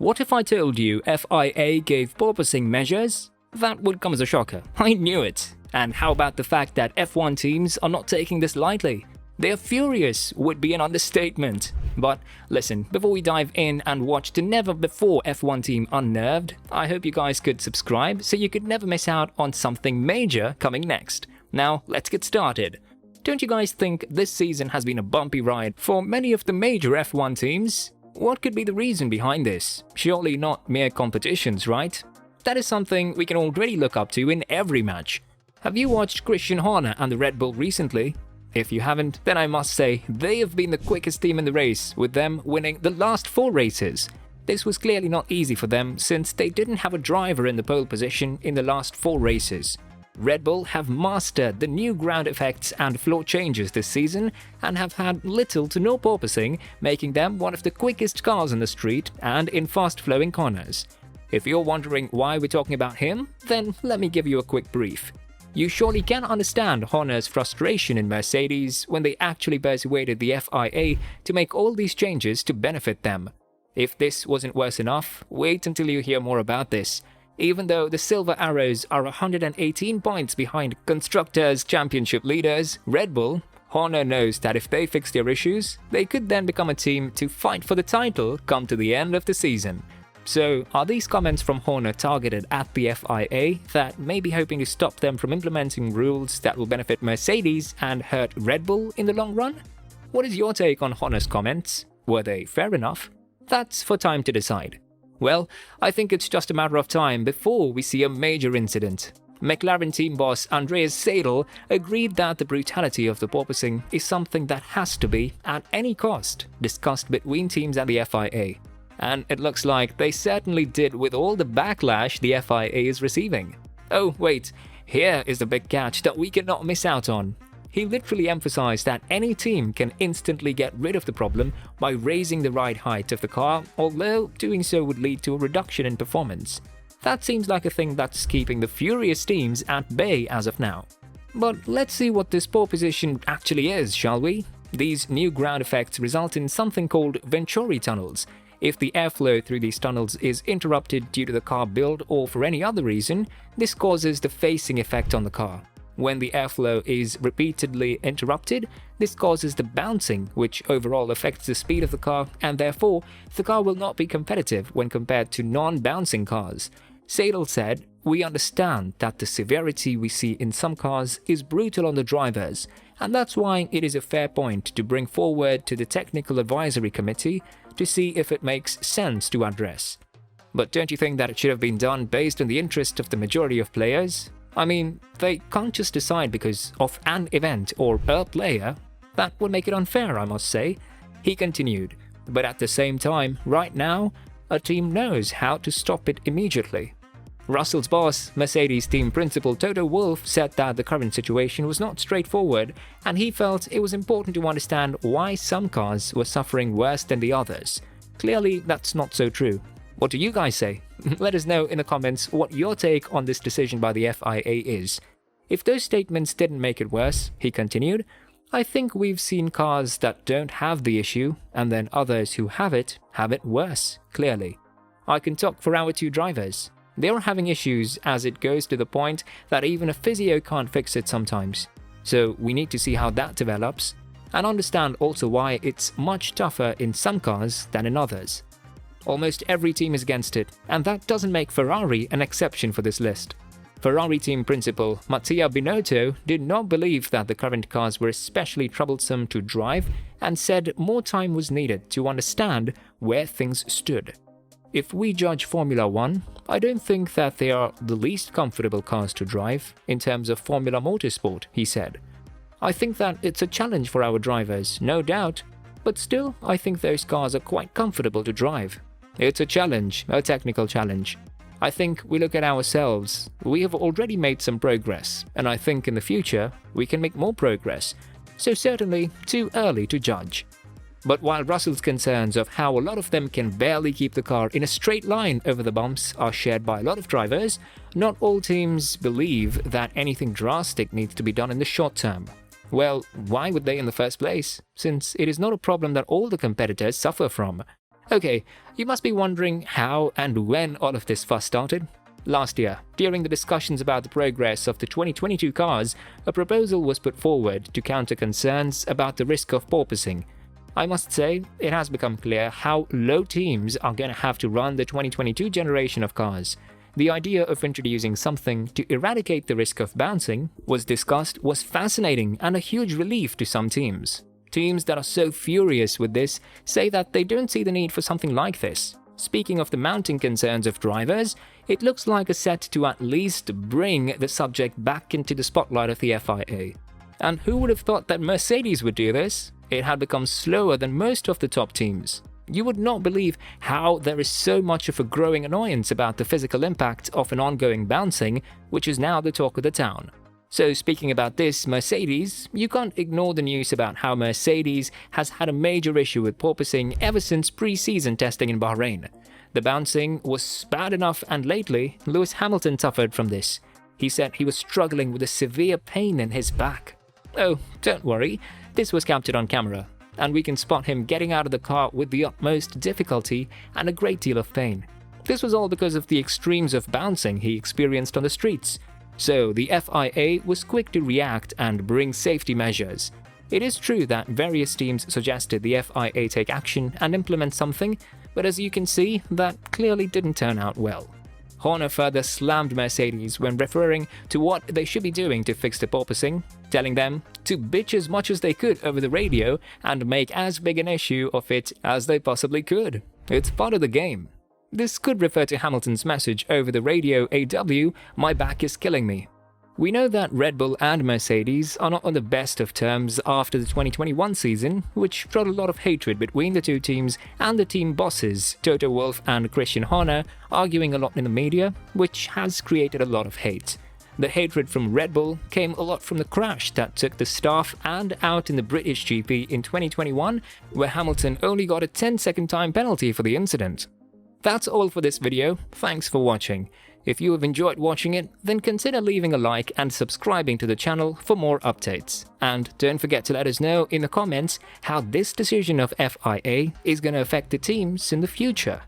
What if I told you FIA gave porpoising measures? That would come as a shocker. I knew it. And how about the fact that F1 teams are not taking this lightly? They're furious would be an understatement. But listen, before we dive in and watch the never-before F1 team unnerved, I hope you guys could subscribe so you could never miss out on something major coming next. Now, let's get started. Don't you guys think this season has been a bumpy ride for many of the major F1 teams? What could be the reason behind this? Surely not mere competitions, right? That is something we can already look up to in every match. Have you watched Christian Horner and the Red Bull recently? If you haven't, then I must say they have been the quickest team in the race, with them winning the last 4 races. This was clearly not easy for them since they didn't have a driver in the pole position in the last 4 races. Red Bull have mastered the new ground effects and floor changes this season and have had little to no porpoising, making them one of the quickest cars on the street and in fast-flowing corners. If you're wondering why we're talking about him, then let me give you a quick brief. You surely can understand Horner's frustration in Mercedes when they actually persuaded the FIA to make all these changes to benefit them. If this wasn't worse enough, wait until you hear more about this. Even though the Silver Arrows are 118 points behind Constructors' Championship leaders, Red Bull, Horner knows that if they fix their issues, they could then become a team to fight for the title come to the end of the season. So, are these comments from Horner targeted at the FIA that may be hoping to stop them from implementing rules that will benefit Mercedes and hurt Red Bull in the long run? What is your take on Horner's comments? Were they fair enough? That's for time to decide. Well, I think it's just a matter of time before we see a major incident. McLaren team boss Andreas Seidel agreed that the brutality of the porpoising is something that has to be, at any cost, discussed between teams and the FIA. And it looks like they certainly did with all the backlash the FIA is receiving. Oh wait, here is the big catch that we cannot miss out on. He literally emphasized that any team can instantly get rid of the problem by raising the ride height of the car, although doing so would lead to a reduction in performance. That seems like a thing that's keeping the furious teams at bay as of now. But let's see what this porpoising actually is, shall we? These new ground effects result in something called Venturi tunnels. If the airflow through these tunnels is interrupted due to the car build or for any other reason, this causes the facing effect on the car. When the airflow is repeatedly interrupted, this causes the bouncing, which overall affects the speed of the car, and therefore, the car will not be competitive when compared to non-bouncing cars. Seidel said, "We understand that the severity we see in some cars is brutal on the drivers, and that's why it is a fair point to bring forward to the Technical Advisory Committee to see if it makes sense to address." But don't you think that it should have been done based on the interest of the majority of players? I mean, they can't just decide because of an event or a player. That would make it unfair, I must say. He continued, but at the same time, right now, a team knows how to stop it immediately. Russell's boss, Mercedes team principal Toto Wolff, said that the current situation was not straightforward, and he felt it was important to understand why some cars were suffering worse than the others. Clearly, that's not so true. What do you guys say? Let us know in the comments what your take on this decision by the FIA is. If those statements didn't make it worse, he continued, I think we've seen cars that don't have the issue, and then others who have it worse, clearly. I can talk for our 2 drivers. They are having issues as it goes to the point that even a physio can't fix it sometimes. So we need to see how that develops, and understand also why it's much tougher in some cars than in others. Almost every team is against it, and that doesn't make Ferrari an exception for this list. Ferrari team principal Mattia Binotto did not believe that the current cars were especially troublesome to drive and said more time was needed to understand where things stood. If we judge Formula 1, I don't think that they are the least comfortable cars to drive in terms of Formula Motorsport, he said. I think that it's a challenge for our drivers, no doubt, but still I think those cars are quite comfortable to drive. It's a challenge, a technical challenge. I think we look at ourselves. We have already made some progress, and I think in the future we can make more progress. So certainly too early to judge. But while Russell's concerns of how a lot of them can barely keep the car in a straight line over the bumps are shared by a lot of drivers, not all teams believe that anything drastic needs to be done in the short term. Well, why would they in the first place? Since it is not a problem that all the competitors suffer from. Okay, you must be wondering how and when all of this fuss started. Last year, during the discussions about the progress of the 2022 cars, a proposal was put forward to counter concerns about the risk of porpoising. I must say, it has become clear how low teams are going to have to run the 2022 generation of cars. The idea of introducing something to eradicate the risk of bouncing was discussed was fascinating and a huge relief to some teams. Teams that are so furious with this say that they don't see the need for something like this. Speaking of the mounting concerns of drivers, it looks like a set to at least bring the subject back into the spotlight of the FIA. And who would have thought that Mercedes would do this? It had become slower than most of the top teams. You would not believe how there is so much of a growing annoyance about the physical impact of an ongoing bouncing, which is now the talk of the town. So speaking about this, Mercedes, you can't ignore the news about how Mercedes has had a major issue with porpoising ever since pre-season testing in Bahrain. The bouncing was bad enough, and lately, Lewis Hamilton suffered from this. He said he was struggling with a severe pain in his back. Oh, don't worry, this was captured on camera, and we can spot him getting out of the car with the utmost difficulty and a great deal of pain. This was all because of the extremes of bouncing he experienced on the streets. So the FIA was quick to react and bring safety measures. It is true that various teams suggested the FIA take action and implement something, but as you can see, that clearly didn't turn out well. Horner further slammed Mercedes when referring to what they should be doing to fix the porpoising, telling them to bitch as much as they could over the radio and make as big an issue of it as they possibly could. It's part of the game. This could refer to Hamilton's message over the radio AW, "My back is killing me." We know that Red Bull and Mercedes are not on the best of terms after the 2021 season, which brought a lot of hatred between the two teams and the team bosses, Toto Wolff and Christian Horner, arguing a lot in the media, which has created a lot of hate. The hatred from Red Bull came a lot from the crash that took the staff and out in the British GP in 2021, where Hamilton only got a 10-second time penalty for the incident. That's all for this video, thanks for watching. If you have enjoyed watching it, then consider leaving a like and subscribing to the channel for more updates. And don't forget to let us know in the comments how this decision of FIA is going to affect the teams in the future.